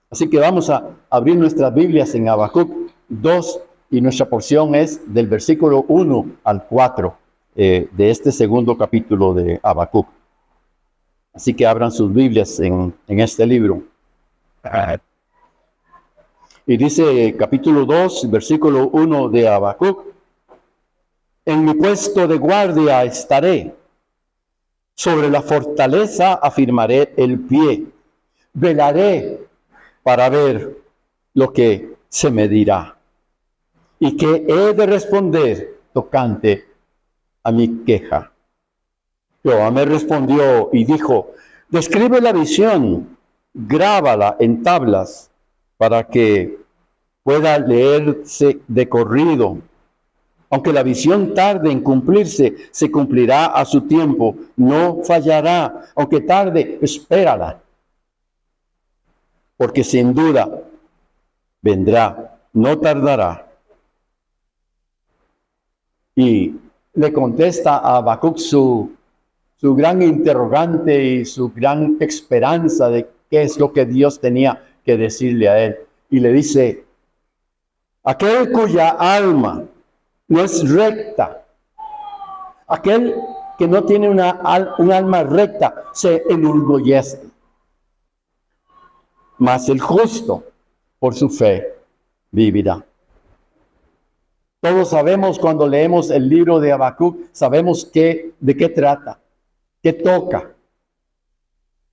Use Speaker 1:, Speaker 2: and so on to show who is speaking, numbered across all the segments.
Speaker 1: Así que vamos a abrir nuestras Biblias en Habacuc 2 y nuestra porción es del versículo 1 al 4 de este segundo capítulo de Habacuc. Así que abran sus Biblias en este libro. Y dice capítulo 2, versículo 1 de Habacuc: en mi puesto de guardia estaré, sobre la fortaleza afirmaré el pie, velaré para ver lo que se me dirá y que he de responder tocante a mi queja. Jehová me respondió y dijo: describe la visión, grábala en tablas para que pueda leerse de corrido. Aunque la visión tarde en cumplirse, se cumplirá a su tiempo, no fallará. Aunque tarde, espérala, porque sin duda vendrá, no tardará. Y le contesta a Habacuc su gran interrogante y su gran esperanza de qué es lo que Dios tenía que decirle a él. Y le dice: aquel cuya alma no es recta, aquel que no tiene un alma recta, se enorgullece. Mas el justo, por su fe, vivirá. Todos sabemos, cuando leemos el libro de Habacuc, sabemos de qué trata, qué toca.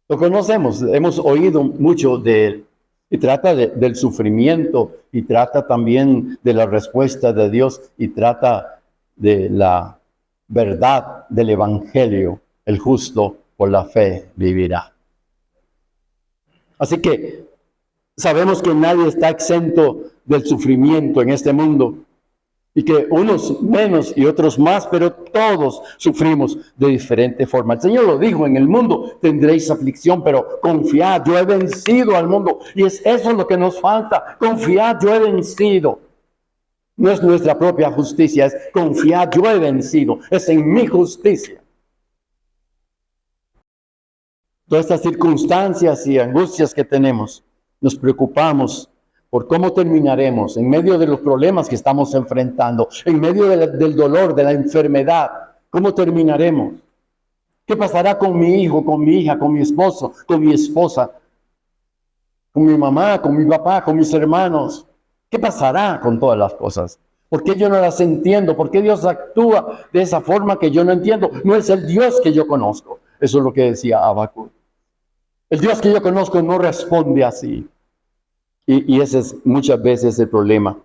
Speaker 1: Lo conocemos, hemos oído mucho de él. Y trata del sufrimiento, y trata también de la respuesta de Dios, y trata de la verdad del Evangelio. El justo por la fe vivirá. Así que sabemos que nadie está exento del sufrimiento en este mundo, y que unos menos y otros más, pero todos sufrimos de diferente forma. El Señor lo dijo: en el mundo tendréis aflicción, pero confiad, yo he vencido al mundo. Y es eso lo que nos falta: confiad, yo he vencido. No es nuestra propia justicia, es confiad, yo he vencido, es en mi justicia. Todas estas circunstancias y angustias que tenemos, nos preocupamos por cómo terminaremos en medio de los problemas que estamos enfrentando, en medio del dolor, de la enfermedad. ¿Cómo terminaremos? ¿Qué pasará con mi hijo, con mi hija, con mi esposo, con mi esposa, con mi mamá, con mi papá, con mis hermanos? ¿Qué pasará con todas las cosas? ¿Por qué yo no las entiendo? ¿Por qué Dios actúa de esa forma que yo no entiendo? No es el Dios que yo conozco. Eso es lo que decía Habacuc. El Dios que yo conozco no responde así. Y ese es muchas veces el problema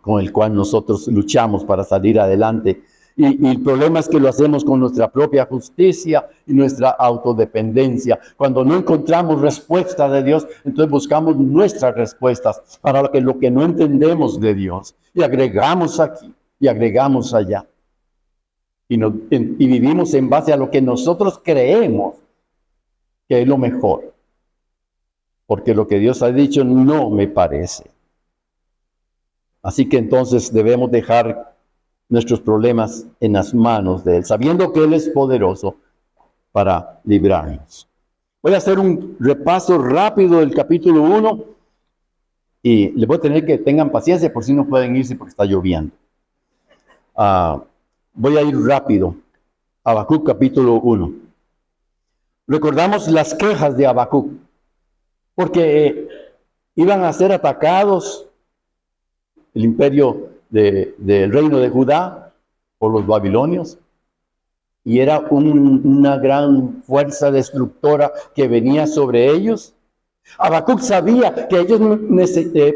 Speaker 1: con el cual nosotros luchamos para salir adelante. Y el problema es que lo hacemos con nuestra propia justicia y nuestra autodependencia. Cuando no encontramos respuesta de Dios, entonces buscamos nuestras respuestas para lo que no entendemos de Dios. Y agregamos aquí y agregamos allá. Y vivimos en base a lo que nosotros creemos que es lo mejor. Porque lo que Dios ha dicho no me parece. Así que entonces debemos dejar nuestros problemas en las manos de Él, sabiendo que Él es poderoso para librarnos. Voy a hacer un repaso rápido del capítulo 1 y les voy a tener que tengan paciencia por si no pueden irse porque está lloviendo. Voy a ir rápido. Habacuc capítulo 1. Recordamos las quejas de Habacuc, porque iban a ser atacados el imperio del reino de Judá por los babilonios, y era una gran fuerza destructora que venía sobre ellos. Habacuc sabía que ellos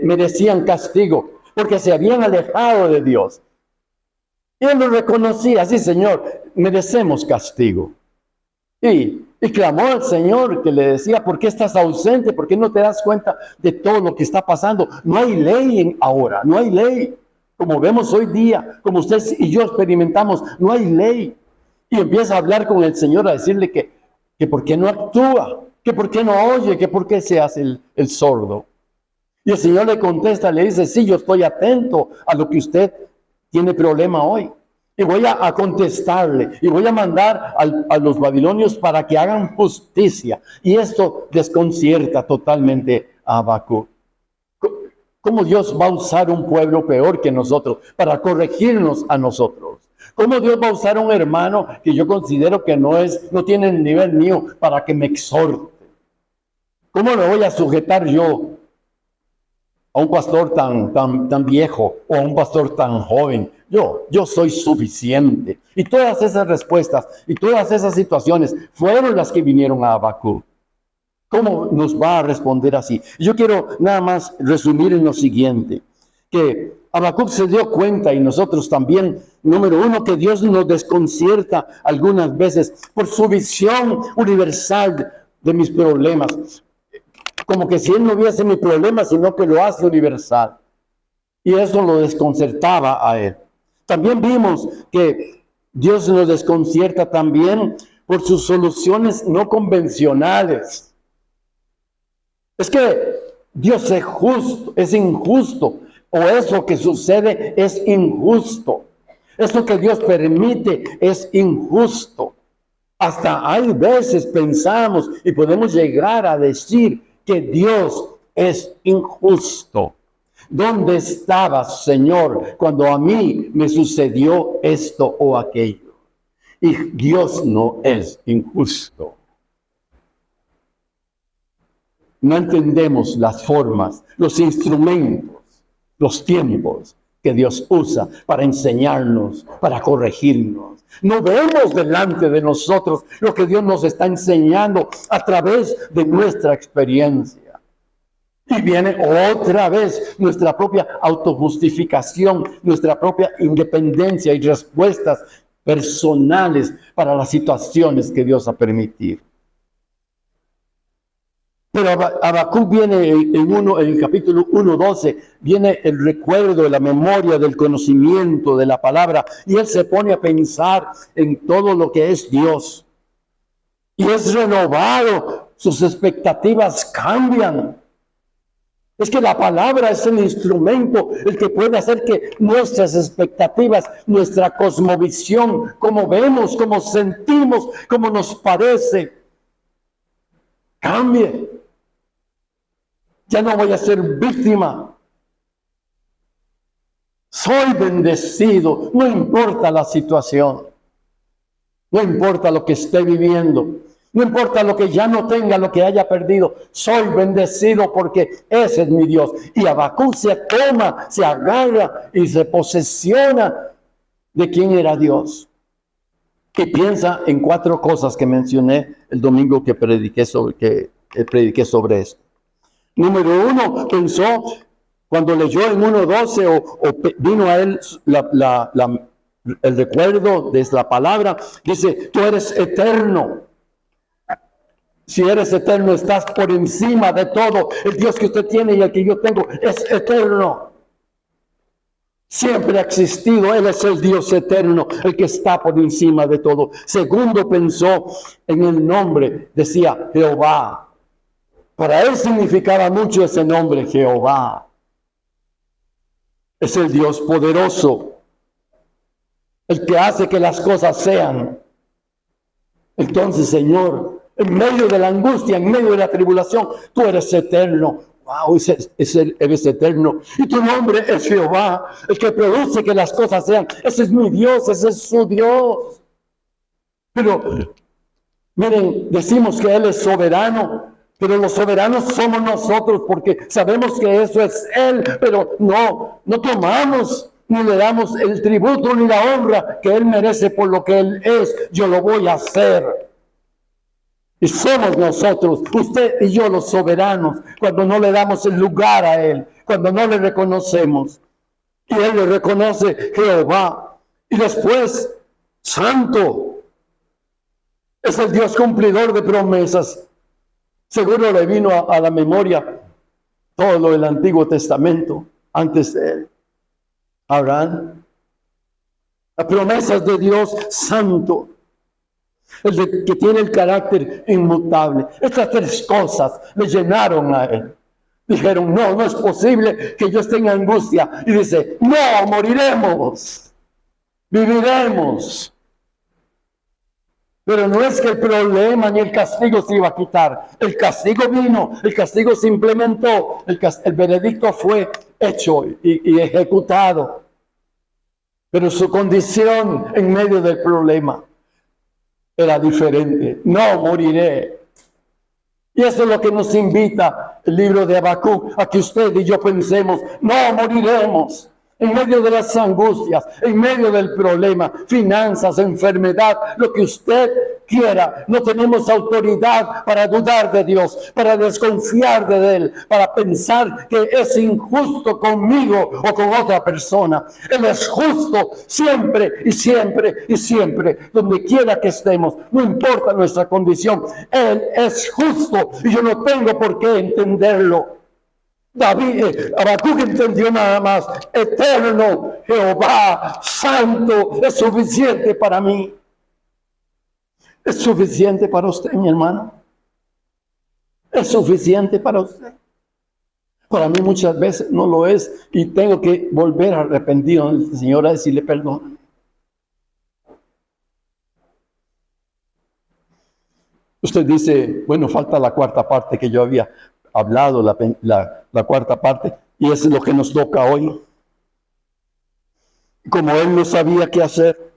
Speaker 1: merecían castigo, porque se habían alejado de Dios. Y él lo reconocía: sí, Señor, merecemos castigo. Y clamó al Señor, que le decía: ¿por qué estás ausente? ¿Por qué no te das cuenta de todo lo que está pasando? No hay ley ahora, no hay ley. Como vemos hoy día, como usted y yo experimentamos, no hay ley. Y empieza a hablar con el Señor, a decirle que por qué no actúa, que por qué no oye, que por qué se hace el sordo. Y el Señor le contesta, le dice: sí, yo estoy atento a lo que usted tiene problema hoy. Y voy a contestarle, y voy a mandar a los babilonios para que hagan justicia. Y esto desconcierta totalmente a Habacuc. ¿Cómo Dios va a usar un pueblo peor que nosotros para corregirnos a nosotros? ¿Cómo Dios va a usar a un hermano que yo considero que no tiene el nivel mío para que me exhorte? ¿Cómo lo voy a sujetar yo a un pastor tan viejo o a un pastor tan joven? Yo soy suficiente. Y todas esas respuestas y todas esas situaciones fueron las que vinieron a Habacuc. ¿Cómo nos va a responder así? Yo quiero nada más resumir en lo siguiente, que Habacuc se dio cuenta, y nosotros también, número uno, que Dios nos desconcierta algunas veces por su visión universal de mis problemas. Como que si Él no viese mi problema, sino que lo hace universal. Y eso lo desconcertaba a Él. También vimos que Dios nos desconcierta también por sus soluciones no convencionales. Es que Dios es justo, es injusto, o eso que sucede es injusto. Eso que Dios permite es injusto. Hasta hay veces pensamos y podemos llegar a decir que Dios es injusto. ¿Dónde estabas, Señor, cuando a mí me sucedió esto o aquello? Y Dios no es injusto. No entendemos las formas, los instrumentos, los tiempos que Dios usa para enseñarnos, para corregirnos. No vemos delante de nosotros lo que Dios nos está enseñando a través de nuestra experiencia. Y viene otra vez nuestra propia autojustificación, nuestra propia independencia y respuestas personales para las situaciones que Dios ha permitido. Pero Habacuc viene en el capítulo 1:12, viene el recuerdo, la memoria del conocimiento de la palabra, y él se pone a pensar en todo lo que es Dios. Y es renovado, sus expectativas cambian. Es que la palabra es el instrumento, el que puede hacer que nuestras expectativas, nuestra cosmovisión, cómo vemos, cómo sentimos, cómo nos parece, cambie. Ya no voy a ser víctima. Soy bendecido, no importa la situación, no importa lo que esté viviendo, no importa lo que ya no tenga, lo que haya perdido. Soy bendecido porque ese es mi Dios. Y Habacuc se toma, se agarra y se posesiona de quién era Dios. Y piensa en 4 cosas que mencioné el domingo que prediqué sobre esto. Número 1, pensó cuando leyó en 1:12 o vino a él el recuerdo de la palabra, dice, tú eres eterno. Si eres eterno, estás por encima de todo. El Dios que usted tiene y el que yo tengo es eterno. Siempre ha existido, Él es el Dios eterno, el que está por encima de todo. Segundo, pensó en el nombre, decía Jehová. Para él significaba mucho ese nombre, Jehová. Es el Dios poderoso, el que hace que las cosas sean. Entonces, Señor, en medio de la angustia, en medio de la tribulación, tú eres eterno. Wow, eres eterno. Y tu nombre es Jehová, el que produce que las cosas sean. Ese es mi Dios, ese es su Dios. Pero, miren, decimos que Él es soberano. Pero los soberanos somos nosotros porque sabemos que eso es Él, pero no tomamos ni le damos el tributo ni la honra que Él merece por lo que Él es. Yo lo voy a hacer. Y somos nosotros, usted y yo, los soberanos, cuando no le damos el lugar a Él, cuando no le reconocemos. Y Él le reconoce Jehová. Y después, Santo. Es el Dios cumplidor de promesas. Seguro le vino a la memoria todo lo del Antiguo Testamento antes de él. Abraham, las promesas de Dios santo, el que tiene el carácter inmutable. Estas 3 cosas le llenaron a él. Dijeron, no es posible que yo esté en angustia. Y dice, no, moriremos, viviremos. Pero no es que el problema ni el castigo se iba a quitar. El castigo vino, el castigo se implementó, el veredicto fue hecho y ejecutado. Pero su condición en medio del problema era diferente. No moriré. Y eso es lo que nos invita el libro de Habacuc, a que usted y yo pensemos, no moriremos. En medio de las angustias, en medio del problema, finanzas, enfermedad, lo que usted quiera, no tenemos autoridad para dudar de Dios, para desconfiar de Él, para pensar que es injusto conmigo o con otra persona. Él es justo siempre y siempre y siempre, donde quiera que estemos, no importa nuestra condición. Él es justo y yo no tengo por qué entenderlo. Habacuc entendió nada más: eterno Jehová, santo, es suficiente para mí. ¿Es suficiente para usted, mi hermano? ¿Es suficiente para usted? Para mí muchas veces no lo es y tengo que volver arrepentido al Señor a decirle perdón. Usted dice, bueno, falta la cuarta parte que yo había hablado, la cuarta parte, y eso es lo que nos toca hoy. Como él no sabía qué hacer,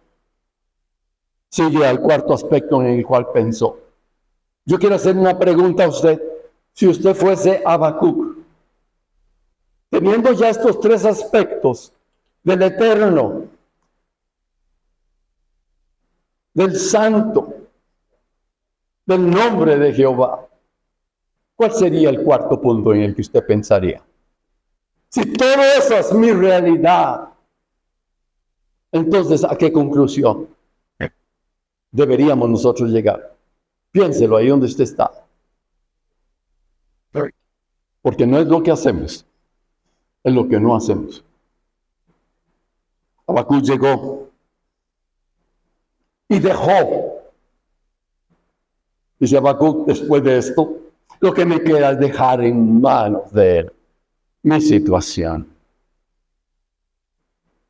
Speaker 1: sigue al cuarto aspecto en el cual pensó. Yo quiero hacer una pregunta a usted. Si usted fuese Habacuc, teniendo ya estos tres aspectos del eterno, del santo, del nombre de Jehová, ¿cuál sería el cuarto punto en el que usted pensaría? Si todo eso es mi realidad, entonces, ¿a qué conclusión deberíamos nosotros llegar? Piénselo ahí donde usted está. Porque no es lo que hacemos, es lo que no hacemos. Habacuc llegó y dejó. Dice Habacuc, después de esto, lo que me queda es dejar en manos de Él mi situación.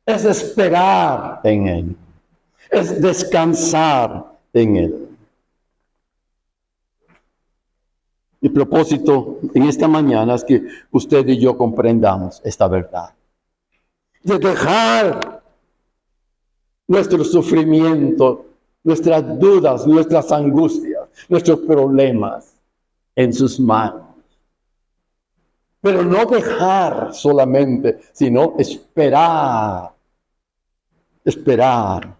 Speaker 1: Es esperar en Él. Es descansar en Él. Mi propósito en esta mañana es que usted y yo comprendamos esta verdad. De dejar nuestro sufrimiento, nuestras dudas, nuestras angustias, nuestros problemas en sus manos. Pero no dejar solamente, sino esperar. Esperar.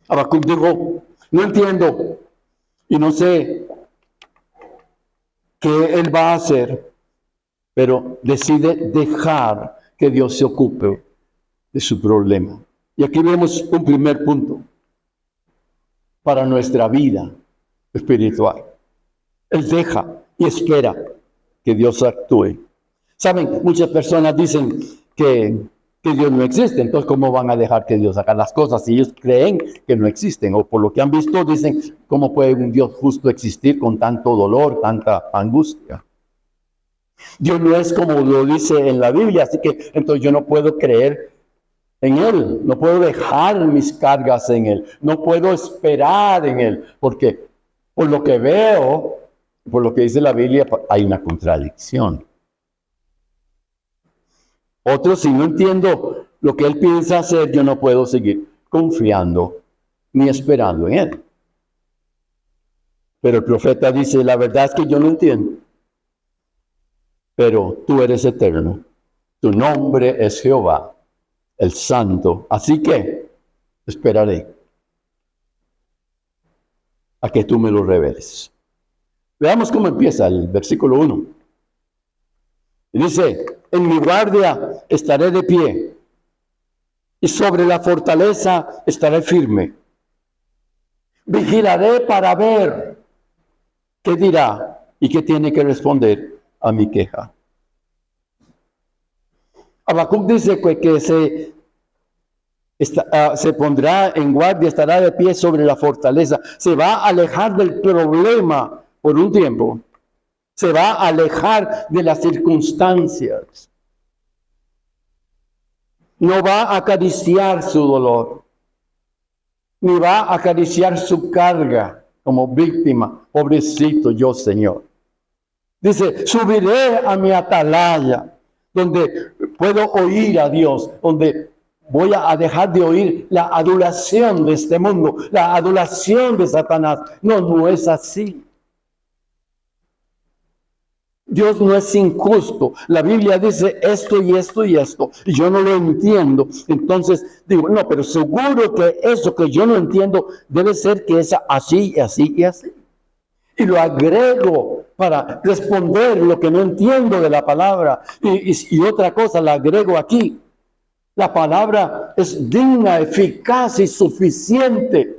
Speaker 1: Habacuc dijo, no entiendo y no sé qué él va a hacer, pero decide dejar que Dios se ocupe de su problema. Y aquí vemos un primer punto para nuestra vida espiritual. Él deja y espera que Dios actúe. Saben, muchas personas dicen que Dios no existe, entonces ¿cómo van a dejar que Dios haga las cosas si ellos creen que no existen? O por lo que han visto dicen, ¿cómo puede un Dios justo existir con tanto dolor, tanta angustia? Dios no es como lo dice en la Biblia, así que entonces yo no puedo creer en Él, no puedo dejar mis cargas en Él, no puedo esperar en Él, porque por lo que veo, por lo que dice la Biblia, hay una contradicción. Otros, si no entiendo lo que Él piensa hacer, yo no puedo seguir confiando ni esperando en Él. Pero el profeta dice, la verdad es que yo no entiendo. Pero tú eres eterno. Tu nombre es Jehová, el Santo. Así que esperaré a que tú me lo reveles. Veamos cómo empieza el versículo 1. Y dice, en mi guardia estaré de pie, y sobre la fortaleza estaré firme. Vigilaré para ver qué dirá y qué tiene que responder a mi queja. Habacuc dice que se pondrá en guardia, estará de pie sobre la fortaleza. Se va a alejar del problema por un tiempo. Se va a alejar de las circunstancias. no va a acariciar su dolor, ni va a acariciar su carga como víctima. Pobrecito yo, Señor. Dice, subiré a mi atalaya, donde puedo oír a Dios, donde voy a dejar de oír la adulación de este mundo, la adulación de Satanás. No, no es así. Dios no es injusto. La Biblia dice esto y esto y esto, y yo no lo entiendo. Entonces digo, no, pero seguro que eso que yo no entiendo debe ser que es así, así y así. Y lo agrego para responder lo que no entiendo de la palabra. Y otra cosa la agrego aquí. La palabra es digna, eficaz y suficiente.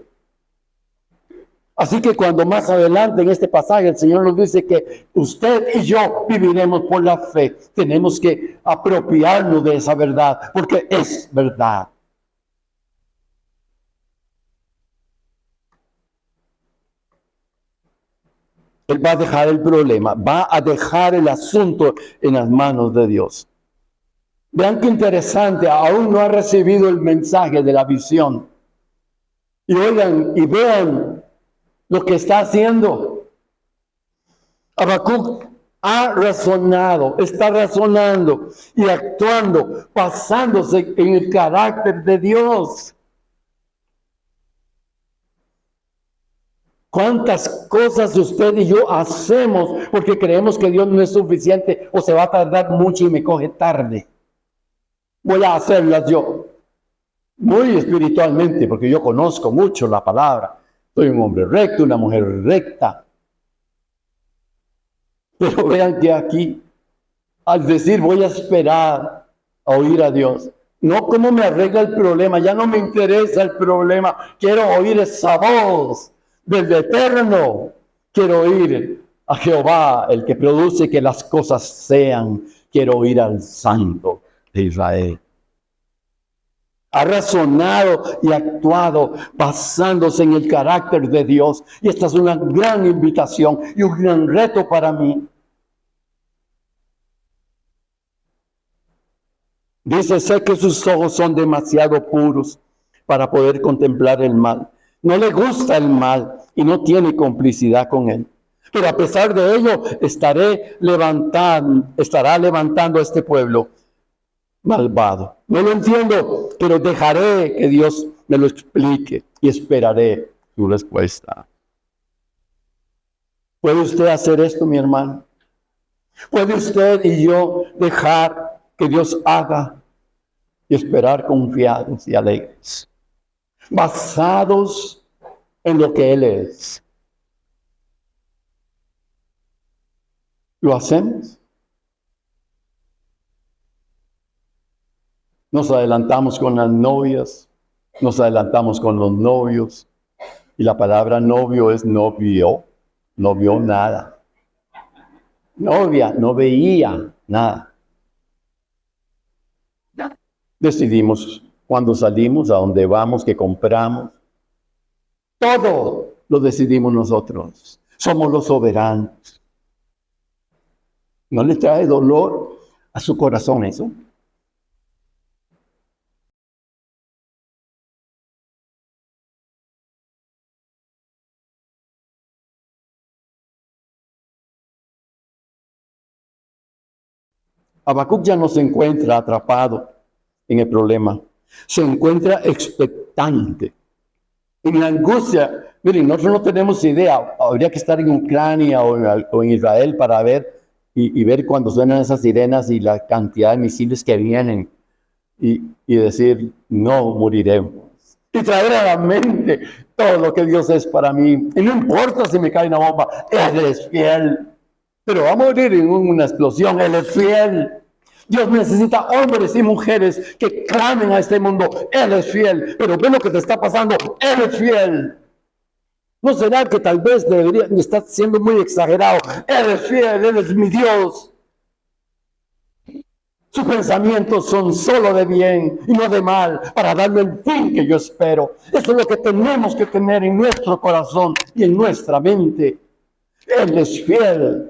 Speaker 1: Así que cuando más adelante en este pasaje el Señor nos dice que usted y yo viviremos por la fe, tenemos que apropiarnos de esa verdad, porque es verdad. Él va a dejar el problema, va a dejar el asunto en las manos de Dios. Vean qué interesante, aún no ha recibido el mensaje de la visión. Y oigan y vean lo que está haciendo. Habacuc ha razonado, está razonando y actuando, basándose en el carácter de Dios. ¿Cuántas cosas usted y yo hacemos porque creemos que Dios no es suficiente o se va a tardar mucho y me coge tarde? Voy a hacerlas yo, muy espiritualmente, porque yo conozco mucho la palabra. Soy un hombre recto, una mujer recta. Pero vean que aquí, al decir voy a esperar a oír a Dios, no cómo me arregla el problema, ya no me interesa el problema, quiero oír esa voz del Eterno, quiero oír a Jehová, el que produce que las cosas sean, quiero oír al Santo de Israel. Ha razonado y actuado basándose en el carácter de Dios. Y esta es una gran invitación y un gran reto para mí. Dice, sé que sus ojos son demasiado puros para poder contemplar el mal. No le gusta el mal y no tiene complicidad con él. Pero a pesar de ello, estará levantando a este pueblo malvado. No lo entiendo, pero dejaré que Dios me lo explique y esperaré su respuesta. ¿Puede usted hacer esto, mi hermano? ¿Puede usted y yo dejar que Dios haga y esperar confiados y alegres, basados en lo que Él es? ¿Lo hacemos? Nos adelantamos con las novias, nos adelantamos con los novios, y la palabra novio es novio, no vio nada. Novia, no veía nada. Decidimos cuándo salimos, a dónde vamos, qué compramos. Todo lo decidimos nosotros. Somos los soberanos. ¿No le trae dolor a su corazón eso? Habacuc ya no se encuentra atrapado en el problema. Se encuentra expectante. En la angustia, miren, nosotros no tenemos idea. Habría que estar en Ucrania o en Israel para ver y ver cuando suenan esas sirenas y la cantidad de misiles que vienen y decir, no moriremos. Y traer a la mente todo lo que Dios es para mí. Y no importa si me cae una bomba, Él es fiel. Pero va a morir en una explosión, Él es fiel. Dios necesita hombres y mujeres que clamen a este mundo, Él es fiel. Pero ve lo que te está pasando, Él es fiel. ¿No será que tal vez estar siendo muy exagerado? Él es fiel, Él es mi Dios. Sus pensamientos son solo de bien y no de mal, para darme el fin que yo espero. Eso es lo que tenemos que tener en nuestro corazón y en nuestra mente. Él es fiel.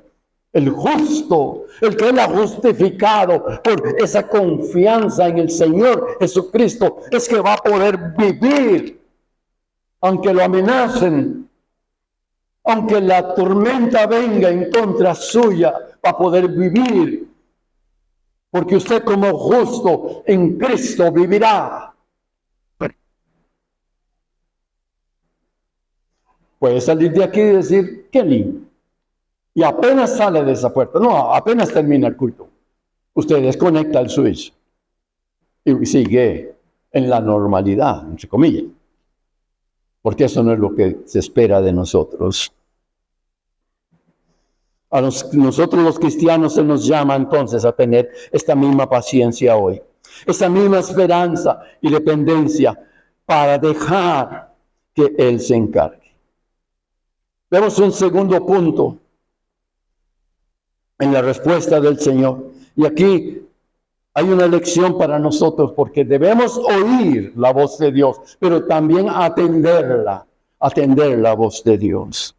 Speaker 1: El justo, el que Él ha justificado por esa confianza en el Señor Jesucristo, es que va a poder vivir, aunque lo amenacen, aunque la tormenta venga en contra suya, va a poder vivir. Porque usted como justo en Cristo vivirá. Puede salir de aquí y decir, qué lindo. Y apenas sale de esa puerta, no, apenas termina el culto, usted desconecta el switch y sigue en la normalidad, entre comillas. Porque eso no es lo que se espera de nosotros. Nosotros los cristianos se nos llama entonces a tener esta misma paciencia hoy, esta misma esperanza y dependencia para dejar que Él se encargue. Vemos un segundo punto en la respuesta del Señor. Y aquí hay una lección para nosotros, porque debemos oír la voz de Dios, pero también atender la voz de Dios.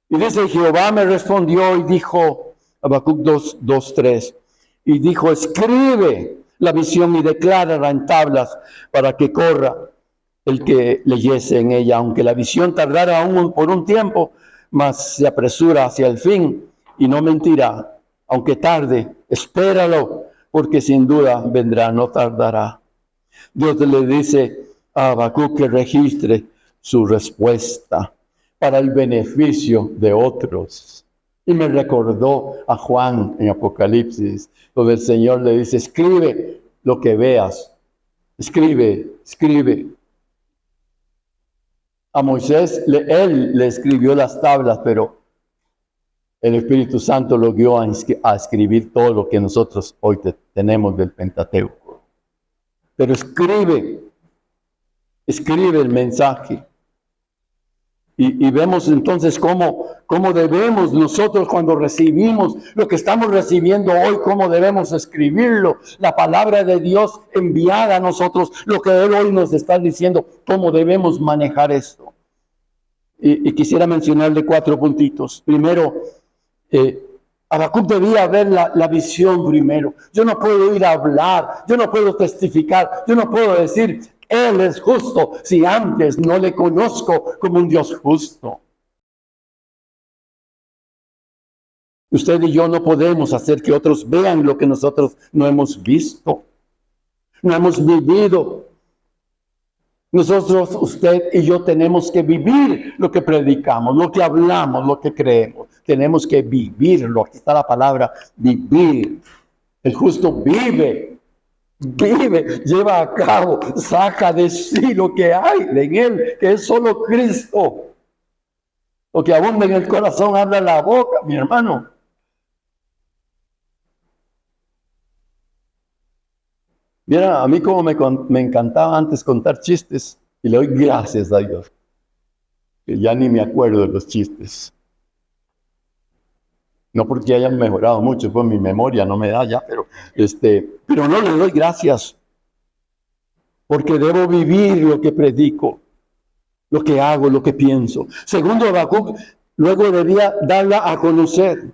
Speaker 1: Y dice, Jehová me respondió y dijo, Habacuc 2:3, y dijo, escribe la visión y declárala en tablas para que corra el que leyese en ella, aunque la visión tardara aún por un tiempo, mas se apresura hacia el fin y no mentirá. Aunque tarde, espéralo, porque sin duda vendrá, no tardará. Dios le dice a Habacuc que registre su respuesta para el beneficio de otros. Y me recordó a Juan en Apocalipsis, donde el Señor le dice, escribe lo que veas. Escribe. A Moisés, él le escribió las tablas, pero el Espíritu Santo lo guió a escribir todo lo que nosotros hoy tenemos del Pentateuco. Pero escribe el mensaje. Y vemos entonces cómo debemos nosotros, cuando recibimos lo que estamos recibiendo hoy, cómo debemos escribirlo. La palabra de Dios enviada a nosotros, lo que Él hoy nos está diciendo, cómo debemos manejar esto. Y quisiera mencionarle 4 puntitos. Primero, Habacuc debía ver la visión primero. Yo no puedo ir a hablar, yo no puedo testificar, yo no puedo decir, Él es justo, si antes no le conozco como un Dios justo. Usted y yo no podemos hacer que otros vean lo que nosotros no hemos visto, no hemos vivido. Nosotros, usted y yo, tenemos que vivir lo que predicamos, lo que hablamos, lo que creemos. Tenemos que vivirlo. Aquí está la palabra vivir. El justo vive, lleva a cabo, saca de sí lo que hay en Él, que es solo Cristo. Lo que abunda en el corazón habla la boca, mi hermano. Mira, a mí como me encantaba antes contar chistes, y le doy gracias a Dios, que ya ni me acuerdo de los chistes. No porque hayan mejorado mucho, pues mi memoria no me da ya, pero no le doy gracias, porque debo vivir lo que predico, lo que hago, lo que pienso. Segundo, Habacuc luego debía darla a conocer.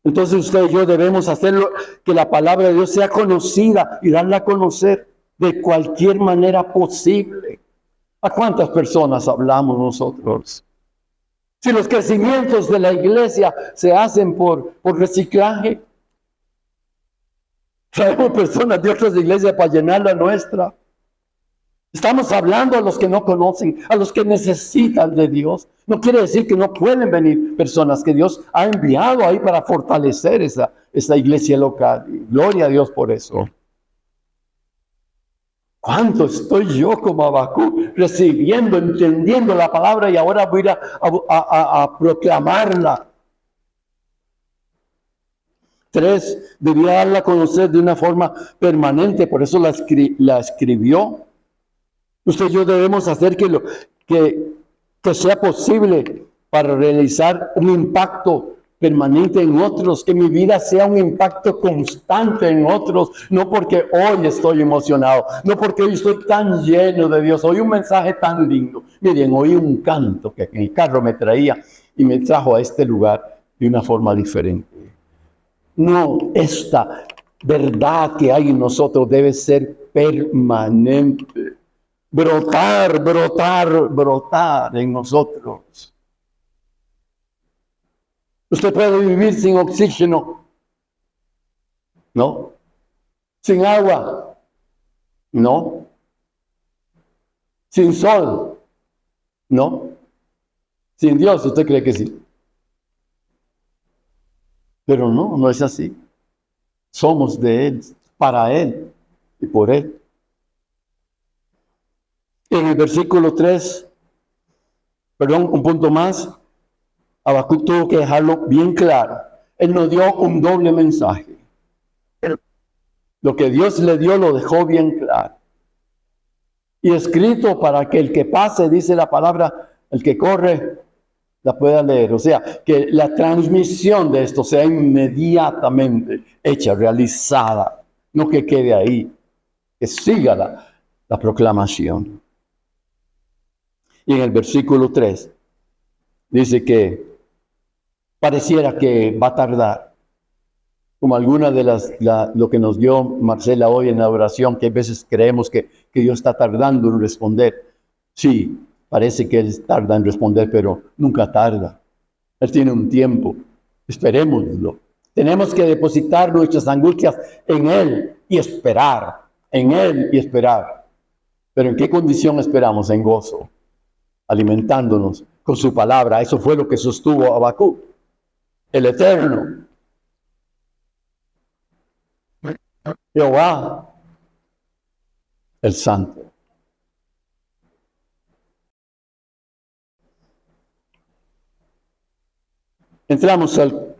Speaker 1: Entonces usted y yo debemos hacerlo, que la palabra de Dios sea conocida y darla a conocer de cualquier manera posible. ¿A cuántas personas hablamos nosotros? Si los crecimientos de la iglesia se hacen por reciclaje, traemos personas de otras iglesias para llenar la nuestra. Estamos hablando a los que no conocen, a los que necesitan de Dios. No quiere decir que no pueden venir personas que Dios ha enviado ahí para fortalecer esa iglesia local. Gloria a Dios por eso. ¿Cuánto estoy yo como Habacuc recibiendo, entendiendo la palabra y ahora voy a proclamarla? 3, debía darla a conocer de una forma permanente, por eso la escribió. Usted y yo debemos hacer que sea posible para realizar un impacto permanente en otros, que mi vida sea un impacto constante en otros, no porque hoy estoy emocionado, no porque hoy estoy tan lleno de Dios, oí un mensaje tan lindo. Miren, oí un canto que en el carro me traía y me trajo a este lugar, de una forma diferente. No, esta verdad que hay en nosotros debe ser permanente. Brotar, brotar, brotar en nosotros. Usted puede vivir sin oxígeno, ¿no? Sin agua, ¿no? Sin sol, ¿no? Sin Dios, ¿usted cree que sí? Pero no, no es así. Somos de Él, para Él y por Él. En el versículo 3, perdón, un punto más, Habacuc tuvo que dejarlo bien claro. Él nos dio un doble mensaje. Lo que Dios le dio lo dejó bien claro. Y escrito para que el que pase, dice la palabra, el que corre, la pueda leer. O sea, que la transmisión de esto sea inmediatamente hecha, realizada. No que quede ahí, que siga la proclamación. Y en el versículo 3 dice que pareciera que va a tardar. Como alguna de lo que nos dio Marcela hoy en la oración, que a veces creemos que Dios está tardando en responder. Sí, parece que Él tarda en responder, pero nunca tarda. Él tiene un tiempo. Esperémoslo. Tenemos que depositar nuestras angustias en Él y esperar. En Él y esperar. Pero ¿en qué condición esperamos? En gozo. Alimentándonos con su palabra. Eso fue lo que sostuvo a Habacuc, el Eterno. Jehová, el Santo. Entramos al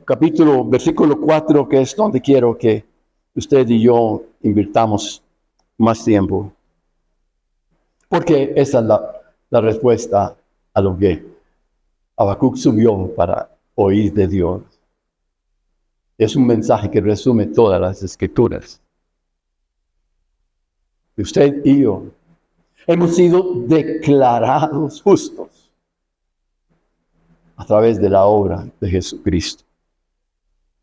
Speaker 1: versículo 4, que es donde quiero que usted y yo invirtamos más tiempo. Porque esa es la respuesta a lo que Habacuc subió para oír de Dios. Es un mensaje que resume todas las Escrituras. Y usted y yo hemos sido declarados justos a través de la obra de Jesucristo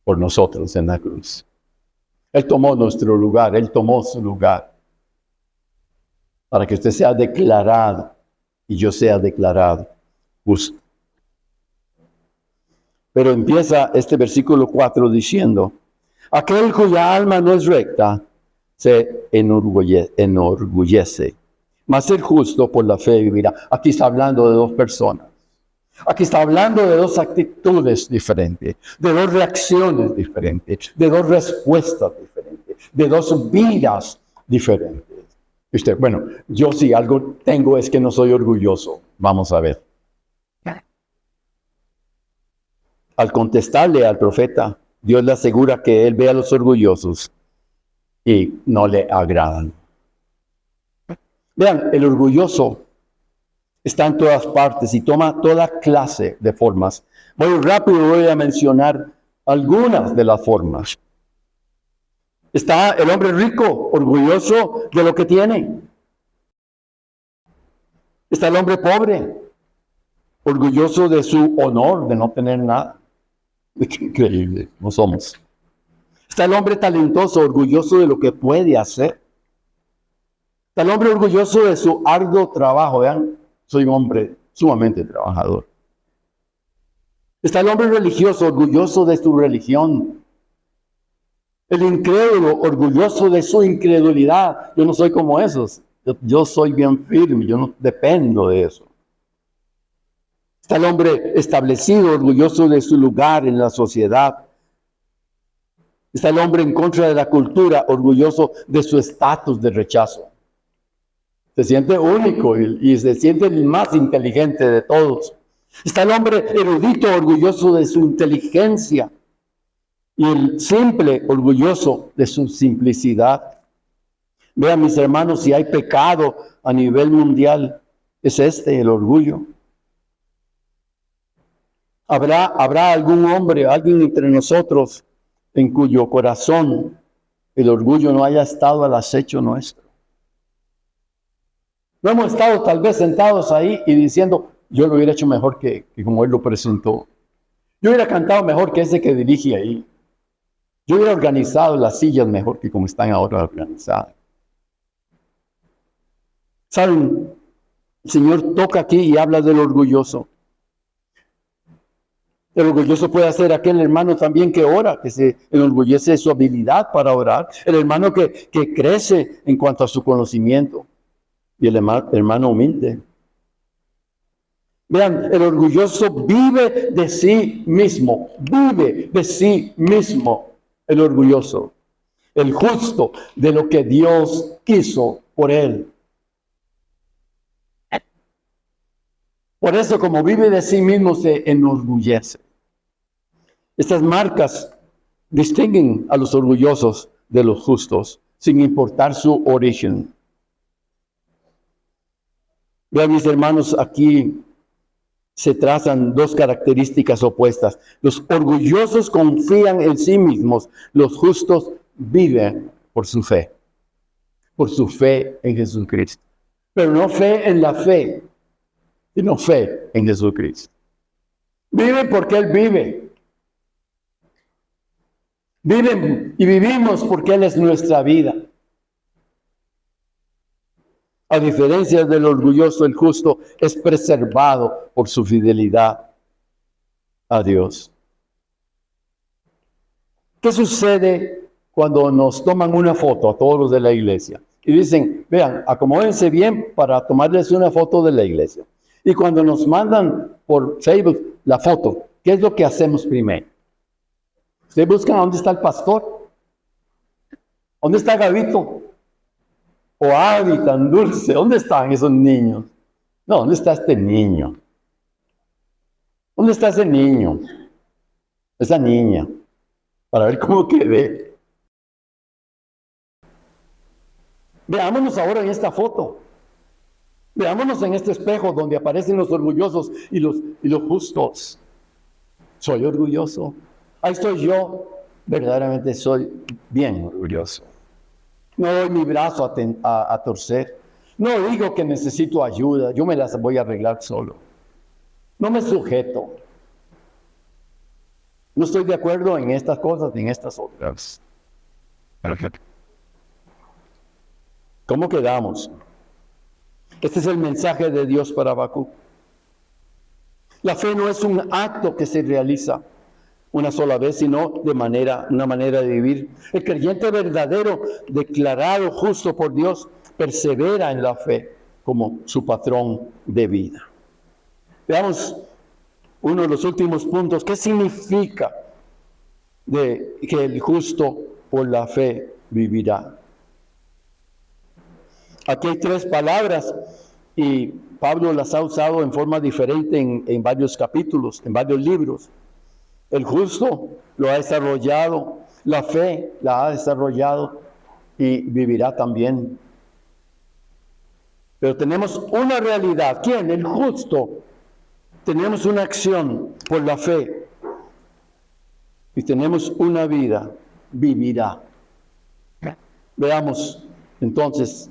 Speaker 1: por nosotros en la cruz. Él tomó nuestro lugar, Él tomó su lugar para que usted sea declarado y yo sea declarado justo. Pero empieza este versículo 4 diciendo, aquel cuya alma no es recta se enorgullece, mas el justo por la fe vivirá. Aquí está hablando de dos personas. Aquí está hablando de dos actitudes diferentes, de dos reacciones diferentes, de dos respuestas diferentes, de dos vidas diferentes. Y usted, bueno, yo si algo tengo es que no soy orgulloso. Vamos a ver. Al contestarle al profeta, Dios le asegura que Él ve a los orgullosos y no le agradan. Vean, el orgulloso está en todas partes y toma toda clase de formas. Muy rápido voy a mencionar algunas de las formas. Está el hombre rico, orgulloso de lo que tiene. Está el hombre pobre, orgulloso de su honor, de no tener nada. Qué increíble, no somos. Está el hombre talentoso, orgulloso de lo que puede hacer. Está el hombre orgulloso de su arduo trabajo. Vean, soy un hombre sumamente trabajador. Está el hombre religioso, orgulloso de su religión. El incrédulo, orgulloso de su incredulidad. Yo no soy como esos. Yo soy bien firme, yo no dependo de eso. Está el hombre establecido, orgulloso de su lugar en la sociedad. Está el hombre en contra de la cultura, orgulloso de su estatus de rechazo. Se siente único y se siente el más inteligente de todos. Está el hombre erudito, orgulloso de su inteligencia. Y el simple, orgulloso de su simplicidad. Vean, mis hermanos, si hay pecado a nivel mundial, es el orgullo. ¿Habrá algún hombre, alguien entre nosotros en cuyo corazón el orgullo no haya estado al acecho nuestro? No hemos estado tal vez sentados ahí y diciendo, yo lo hubiera hecho mejor que como él lo presentó. Yo hubiera cantado mejor que ese que dirige ahí. Yo hubiera organizado las sillas mejor que como están ahora organizadas. ¿Saben? El Señor toca aquí y habla del orgulloso. El orgulloso puede ser aquel hermano también que ora, que se enorgullece de su habilidad para orar. El hermano que crece en cuanto a su conocimiento. Y el hermano humilde. Vean, el orgulloso vive de sí mismo. Vive de sí mismo el orgulloso. El justo de lo que Dios quiso por él. Por eso, como vive de sí mismo, se enorgullece. Estas marcas distinguen a los orgullosos de los justos, sin importar su origen. Vean, mis hermanos, aquí se trazan dos características opuestas. Los orgullosos confían en sí mismos, los justos viven por su fe en Jesucristo. Pero no fe en la fe, sino fe en Jesucristo. Vive porque Él vive. Viven y vivimos porque Él es nuestra vida. A diferencia del orgulloso, el justo es preservado por su fidelidad a Dios. ¿Qué sucede cuando nos toman una foto a todos los de la iglesia? Y dicen, vean, acomódense bien para tomarles una foto de la iglesia. Y cuando nos mandan por Facebook la foto, ¿qué es lo que hacemos primero? Ustedes buscan dónde está el pastor. ¿Dónde está Gabito? O Abby, tan dulce. ¿Dónde están esos niños? No, ¿dónde está este niño? ¿Dónde está ese niño? Esa niña. Para ver cómo quedé. Veámonos ahora en esta foto. Veámonos en este espejo donde aparecen los orgullosos y los justos. Soy orgulloso. Ahí estoy yo. Verdaderamente soy bien orgulloso. No doy mi brazo a torcer. No digo que necesito ayuda. Yo me las voy a arreglar solo. No me sujeto. No estoy de acuerdo en estas cosas ni en estas otras. ¿Cómo quedamos? Este es el mensaje de Dios para Habacuc. La fe no es un acto que se realiza una sola vez, sino una manera de vivir. El creyente verdadero, declarado justo por Dios, persevera en la fe como su patrón de vida. Veamos uno de los últimos puntos. ¿Qué significa de que el justo por la fe vivirá? Aquí hay tres palabras y Pablo las ha usado en forma diferente en varios capítulos, en varios libros. El justo lo ha desarrollado, la fe la ha desarrollado y vivirá también. Pero tenemos una realidad. ¿Quién? El justo. Tenemos una acción por la fe. Y tenemos una vida, vivirá. Veamos entonces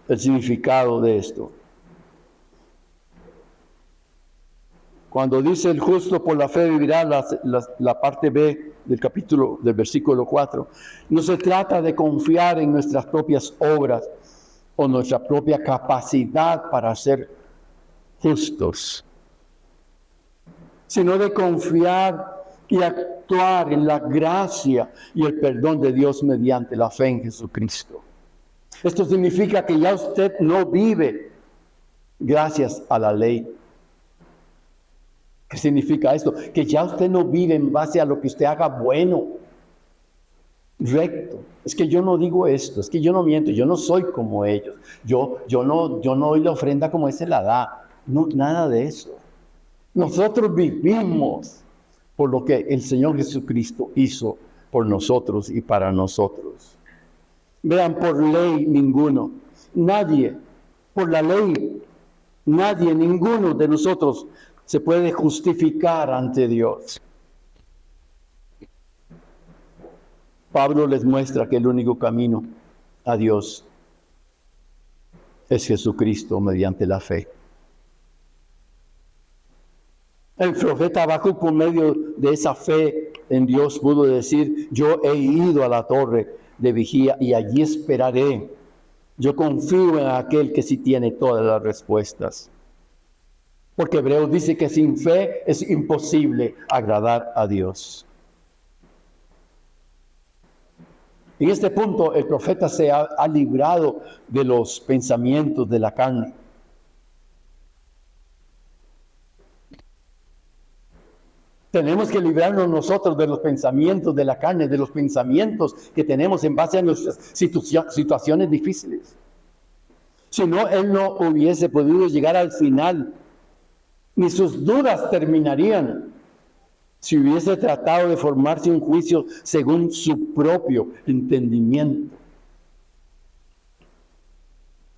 Speaker 1: el significado de esto. Cuando dice el justo por la fe vivirá, la parte B del versículo 4, no se trata de confiar en nuestras propias obras o nuestra propia capacidad para ser justos, sino de confiar y actuar en la gracia y el perdón de Dios mediante la fe en Jesucristo. Esto significa que ya usted no vive gracias a la ley. ¿Qué significa esto? Que ya usted no vive en base a lo que usted haga bueno, recto. Es que yo no digo esto, es que yo no miento, yo no soy como ellos. Yo no doy la ofrenda como ese la da. No, nada de eso. Nosotros vivimos por lo que el Señor Jesucristo hizo por nosotros y para nosotros. Vean, por ley ninguno, nadie, por la ley, nadie, ninguno de nosotros se puede justificar ante Dios. Pablo les muestra que el único camino a Dios es Jesucristo mediante la fe. El profeta Habacuc, por medio de esa fe en Dios, pudo decir: yo he ido a la torre de vigía y allí esperaré. Yo confío en aquel que sí tiene todas las respuestas. Porque Hebreos dice que sin fe es imposible agradar a Dios. En este punto, el profeta se ha librado de los pensamientos de la carne. Tenemos que librarnos nosotros de los pensamientos de la carne, de los pensamientos que tenemos en base a nuestras situaciones difíciles. Si no, él no hubiese podido llegar al final, ni sus dudas terminarían si hubiese tratado de formarse un juicio según su propio entendimiento.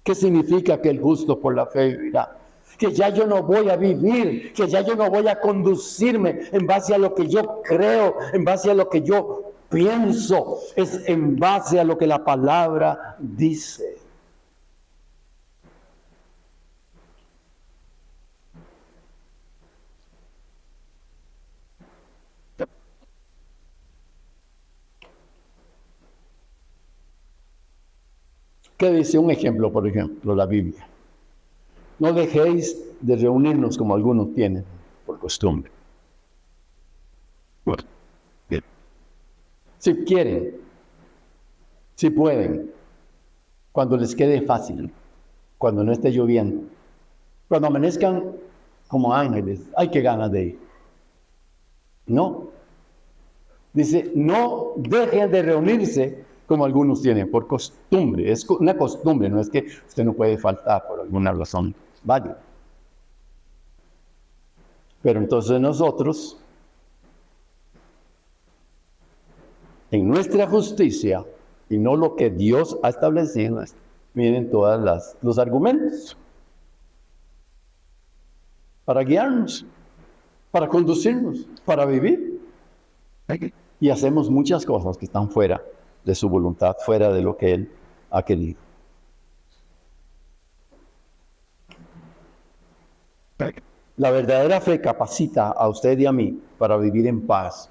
Speaker 1: ¿Qué significa que el justo por la fe vivirá? Que ya yo no voy a vivir, que ya yo no voy a conducirme en base a lo que yo creo, en base a lo que yo pienso, es en base a lo que la palabra dice. ¿Qué dice un ejemplo, por ejemplo, la Biblia? No dejéis de reunirnos como algunos tienen por costumbre. Bueno, bien. Si quieren, si pueden, cuando les quede fácil, cuando no esté lloviendo, cuando amanezcan como ángeles, ¡ay, qué ganas de ir! No. Dice, no dejen de reunirse como algunos tienen, por costumbre. Es una costumbre, no es que usted no puede faltar por alguna razón. Vale. Pero entonces nosotros, en nuestra justicia, y no lo que Dios ha establecido, miren todos los argumentos para guiarnos, para conducirnos, para vivir. Y hacemos muchas cosas que están fuera de su voluntad, fuera de lo que Él ha querido. La verdadera fe capacita a usted y a mí para vivir en paz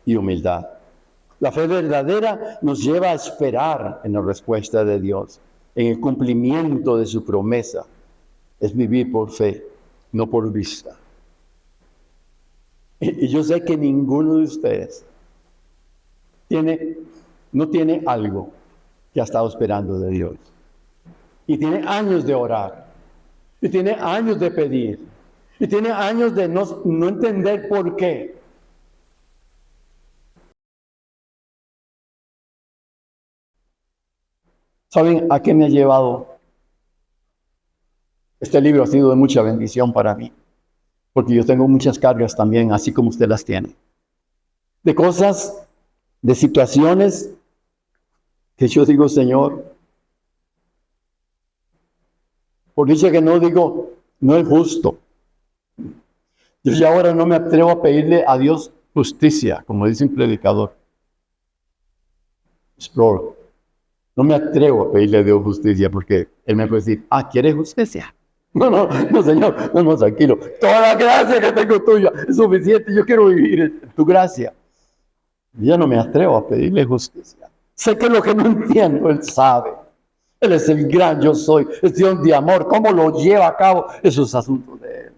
Speaker 1: y humildad. La fe verdadera nos lleva a esperar en la respuesta de Dios, en el cumplimiento de su promesa. Es vivir por fe, no por vista. Y yo sé que ninguno de ustedes no tiene algo que ha estado esperando de Dios. Y tiene años de orar. Y tiene años de pedir. Y tiene años de no entender por qué. ¿Saben a qué me ha llevado? Este libro ha sido de mucha bendición para mí. Porque yo tengo muchas cargas también, así como usted las tiene. De cosas, de situaciones que yo digo, Señor, por dicha que no digo, no es justo. Yo ya ahora no me atrevo a pedirle a Dios justicia, como dice un predicador. No me atrevo a pedirle a Dios justicia porque Él me puede decir, ¿quieres justicia? No, Señor, no, tranquilo. Toda la gracia que tengo tuya es suficiente. Yo quiero vivir en tu gracia. Yo no me atrevo a pedirle justicia. Sé que lo que no entiendo, Él sabe. Él es el gran yo soy, es Dios de amor. ¿Cómo lo lleva a cabo? Eso es asunto de Él.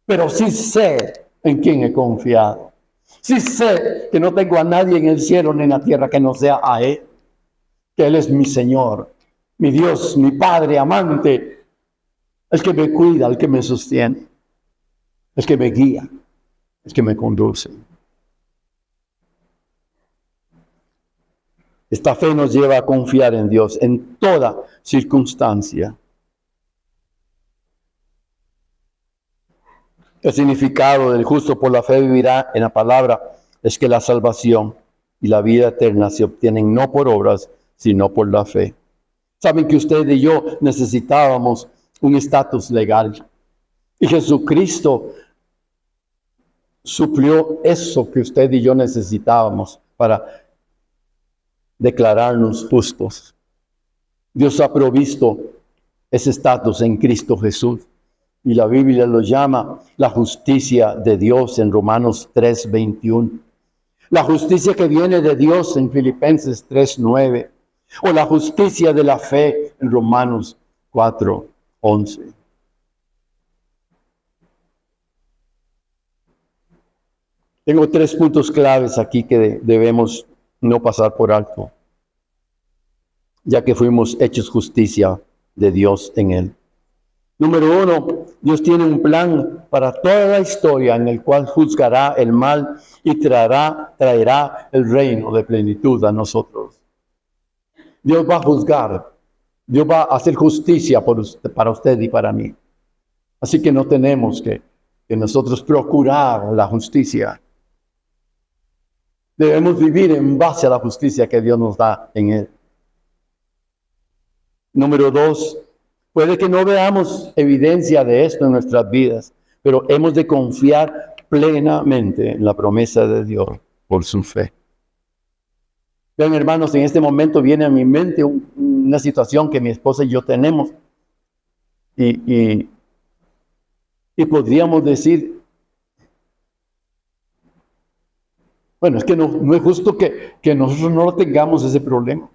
Speaker 1: Pero sí sé en quién he confiado. Sí sé que no tengo a nadie en el cielo ni en la tierra que no sea a Él. Que Él es mi Señor, mi Dios, mi Padre amante, el que me cuida, el que me sostiene, el que me guía, el que me conduce. Esta fe nos lleva a confiar en Dios en toda circunstancia. El significado del justo por la fe vivirá en la palabra es que la salvación y la vida eterna se obtienen no por obras, sino por la fe. Saben que usted y yo necesitábamos un estatus legal. Y Jesucristo suplió eso que usted y yo necesitábamos para declararnos justos. Dios ha provisto ese estatus en Cristo Jesús. Y la Biblia lo llama la justicia de Dios en Romanos 3:21. La justicia que viene de Dios en Filipenses 3:9. O la justicia de la fe en Romanos 4:11. Tengo 3 puntos claves aquí que debemos no pasar por alto, ya que fuimos hechos justicia de Dios en Él. Número 1, Dios tiene un plan para toda la historia en el cual juzgará el mal y traerá el reino de plenitud a nosotros. Dios va a juzgar, Dios va a hacer justicia para usted y para mí. Así que no tenemos que nosotros procurar la justicia. Debemos vivir en base a la justicia que Dios nos da en Él. Número 2, puede que no veamos evidencia de esto en nuestras vidas, pero hemos de confiar plenamente en la promesa de Dios por su fe. Vean, hermanos, en este momento viene a mi mente una situación que mi esposa y yo tenemos. Y podríamos decir, bueno, es que no es justo que nosotros no tengamos ese problema.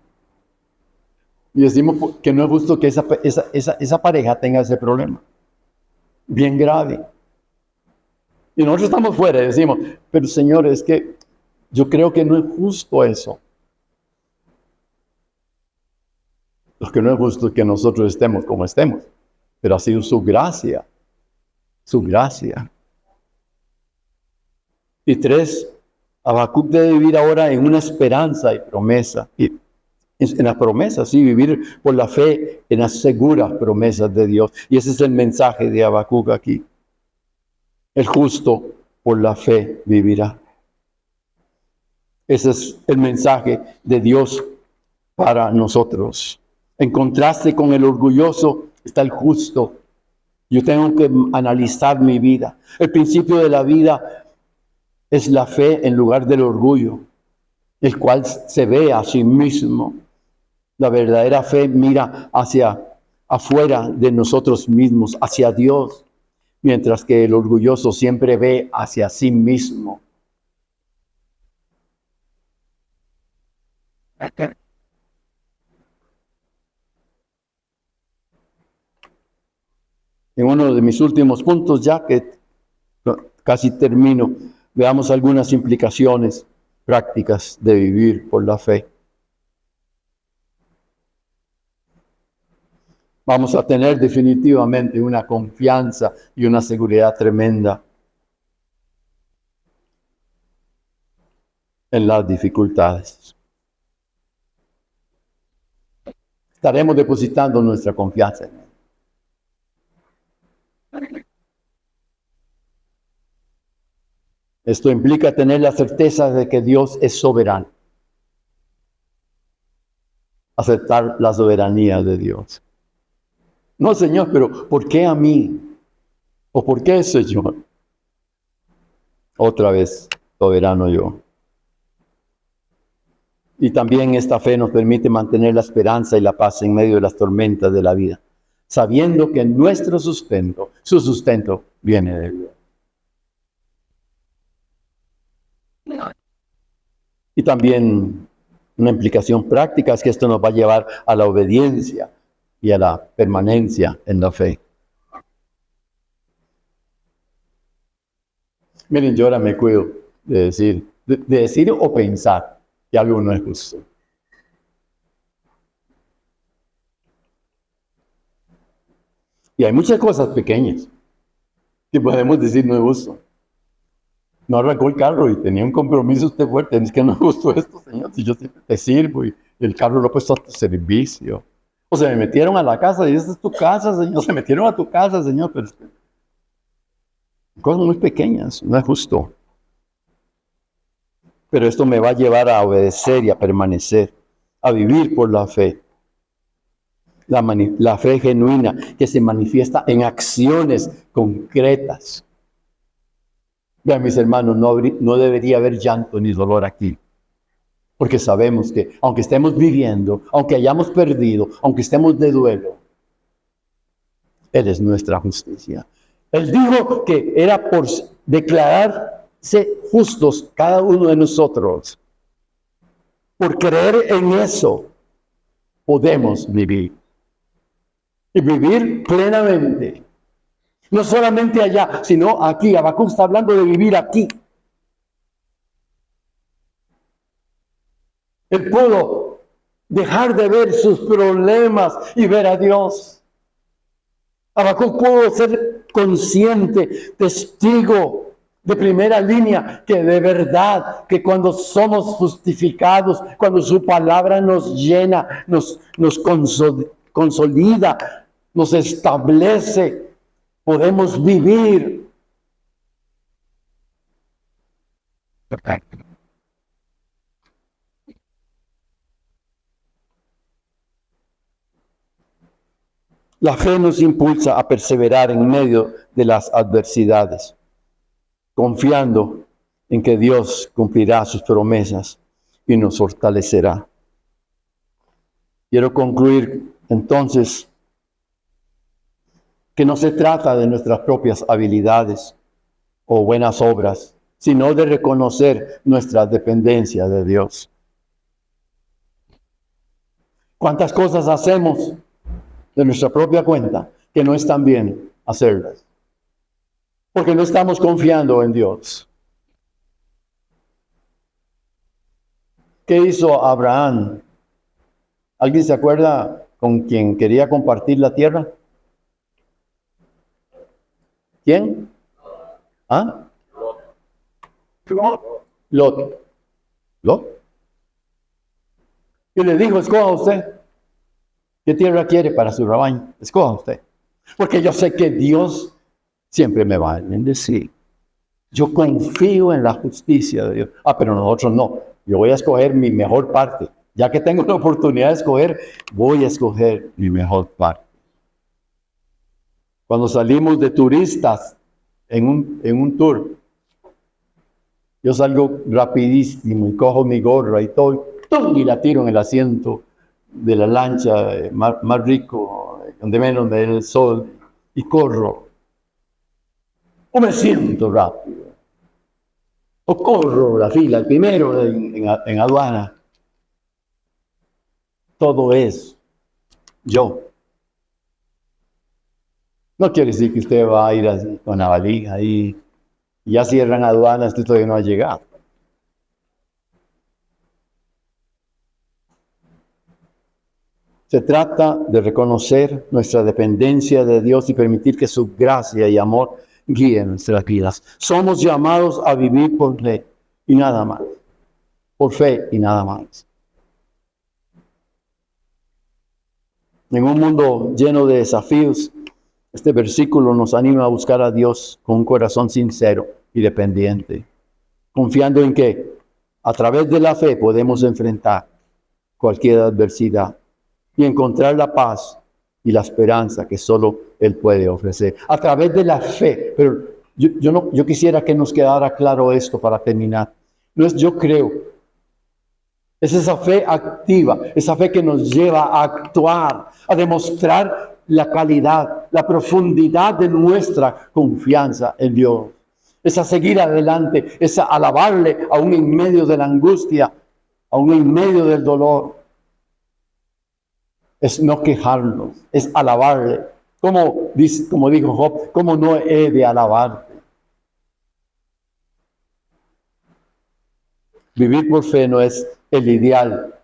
Speaker 1: Y decimos que no es justo que esa pareja tenga ese problema. Bien grave. Y nosotros estamos fuera y decimos, pero Señor, es que yo creo que no es justo eso. Lo que no es justo es que nosotros estemos como estemos. Pero ha sido su gracia. Su gracia. Y 3, Habacuc debe vivir ahora en una esperanza y promesa. Y en las promesas, sí, vivir por la fe en las seguras promesas de Dios. Y ese es el mensaje de Habacuc aquí. El justo por la fe vivirá. Ese es el mensaje de Dios para nosotros. En contraste con el orgulloso está el justo. Yo tengo que analizar mi vida. El principio de la vida es la fe en lugar del orgullo, el cual se ve a sí mismo. La verdadera fe mira hacia afuera de nosotros mismos, hacia Dios, mientras que el orgulloso siempre ve hacia sí mismo. En uno de mis últimos puntos, ya que casi termino, veamos algunas implicaciones prácticas de vivir por la fe. Vamos a tener definitivamente una confianza y una seguridad tremenda en las dificultades. Estaremos depositando nuestra confianza en Él. Esto implica tener la certeza de que Dios es soberano. Aceptar la soberanía de Dios. No, Señor, pero ¿por qué a mí? ¿O por qué, Señor? Otra vez, soberano yo. Y también esta fe nos permite mantener la esperanza y la paz en medio de las tormentas de la vida, sabiendo que nuestro sustento, su sustento, viene de Dios. Y también una implicación práctica es que esto nos va a llevar a la obediencia y a la permanencia en la fe. Miren, yo ahora me cuido de decir o pensar que algo no es justo. Y hay muchas cosas pequeñas que podemos decir no es justo. No arrancó el carro y tenía un compromiso usted fuerte. Es que no es justo esto, Señor, si yo siempre te sirvo y el carro lo he puesto a tu servicio. O se me metieron a la casa y esta es tu casa, Señor. Se metieron a tu casa, Señor. Pero cosas muy pequeñas, no es justo. Pero esto me va a llevar a obedecer y a permanecer, a vivir por la fe. La fe genuina que se manifiesta en acciones concretas. Vean, mis hermanos, no debería haber llanto ni dolor aquí. Porque sabemos que aunque estemos viviendo, aunque hayamos perdido, aunque estemos de duelo, Él es nuestra justicia. Él dijo que era por declararse justos cada uno de nosotros. Por creer en eso, podemos vivir. Y vivir plenamente. No solamente allá, sino aquí. Habacuc está hablando de vivir aquí. Él pudo dejar de ver sus problemas y ver a Dios. Habacuc pudo ser consciente, testigo de primera línea, que de verdad, que cuando somos justificados, cuando su palabra nos llena, nos consolida, nos establece, podemos vivir. Perfecto. La fe nos impulsa a perseverar en medio de las adversidades, confiando en que Dios cumplirá sus promesas y nos fortalecerá. Quiero concluir entonces que no se trata de nuestras propias habilidades o buenas obras, sino de reconocer nuestra dependencia de Dios. ¿Cuántas cosas hacemos de nuestra propia cuenta que no están bien hacerlas? Porque no estamos confiando en Dios. ¿Qué hizo Abraham? ¿Alguien se acuerda con quien quería compartir la tierra? ¿Quién? ¿Ah? Lot. ¿Lot? Y le dijo, escoja usted. ¿Qué tierra quiere para su rebaño? Escoja usted. Porque yo sé que Dios siempre me va a bendecir. Yo confío en la justicia de Dios. Pero nosotros no. Yo voy a escoger mi mejor parte. Ya que tengo la oportunidad de escoger, voy a escoger mi mejor parte. Cuando salimos de turistas en un tour, yo salgo rapidísimo y cojo mi gorra y todo, ¡tum! Y la tiro en el asiento de la lancha más rico, donde menos me da el sol, y corro. O me siento rápido. O corro la fila, el primero en aduana. Todo es yo. No quiere decir que usted va a ir así, con la valija y ya cierran aduanas, usted todavía no ha llegado. Se trata de reconocer nuestra dependencia de Dios y permitir que su gracia y amor guíen nuestras vidas. Somos llamados a vivir por fe y nada más. Por fe y nada más. En un mundo lleno de desafíos, este versículo nos anima a buscar a Dios con un corazón sincero y dependiente, confiando en que a través de la fe podemos enfrentar cualquier adversidad y encontrar la paz y la esperanza que solo Él puede ofrecer. A través de la fe, pero yo quisiera que nos quedara claro esto para terminar. No es yo creo, es esa fe activa, esa fe que nos lleva a actuar, a demostrar la calidad, la profundidad de nuestra confianza en Dios. Es a seguir adelante, es a alabarle aún en medio de la angustia, aún en medio del dolor. Es no quejarnos, es alabarle. Como dijo Job, ¿cómo no he de alabarte? Vivir por fe no es el ideal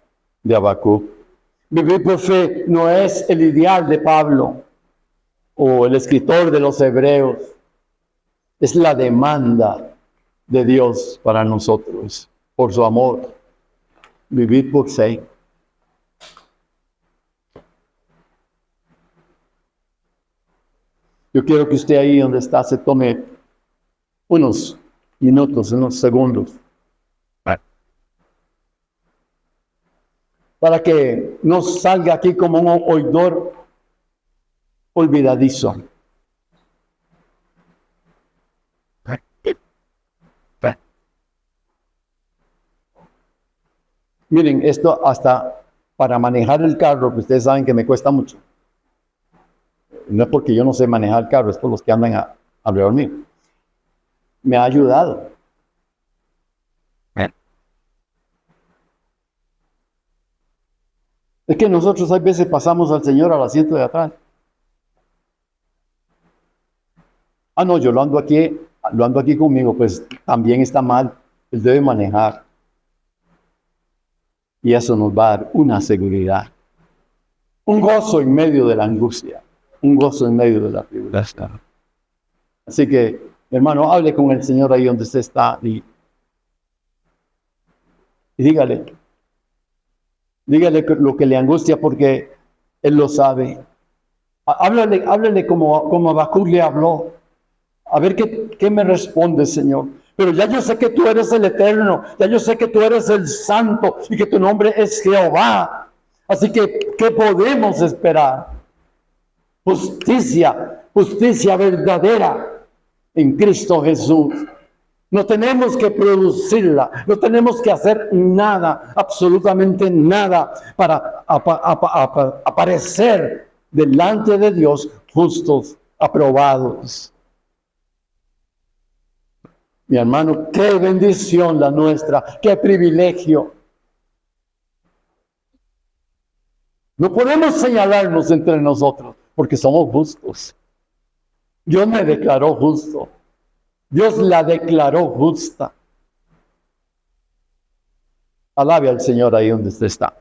Speaker 1: de Habacuc. Vivir por fe no es el ideal de Pablo o el escritor de los Hebreos. Es la demanda de Dios para nosotros, por su amor. Vivir por fe. Yo quiero que usted ahí donde está se tome unos minutos, unos segundos, para que no salga aquí como un oidor olvidadizo. Miren, esto hasta para manejar el carro, que ustedes saben que me cuesta mucho. No es porque yo no sé manejar el carro, es por los que andan a Hable conmigo. Me ha ayudado. Es que nosotros hay veces pasamos al Señor al asiento de atrás. Ah, no, yo lo ando aquí conmigo, pues también está mal. Él debe manejar. Y eso nos va a dar una seguridad. Un gozo en medio de la angustia. Un gozo en medio de la tribulación. Así que, hermano, hable con el Señor ahí donde usted está y dígale lo que le angustia porque Él lo sabe. Háblale como Habacuc le habló. A ver qué me responde, Señor. Pero ya yo sé que tú eres el Eterno, ya yo sé que tú eres el Santo y que tu nombre es Jehová. Así que, ¿qué podemos esperar? Justicia verdadera en Cristo Jesús. No tenemos que producirla, no tenemos que hacer nada, absolutamente nada, para aparecer delante de Dios justos, aprobados. Mi hermano, qué bendición la nuestra, qué privilegio. No podemos señalarnos entre nosotros porque somos justos. Dios me declaró justo. Dios la declaró justa. Alabe al Señor ahí donde usted está.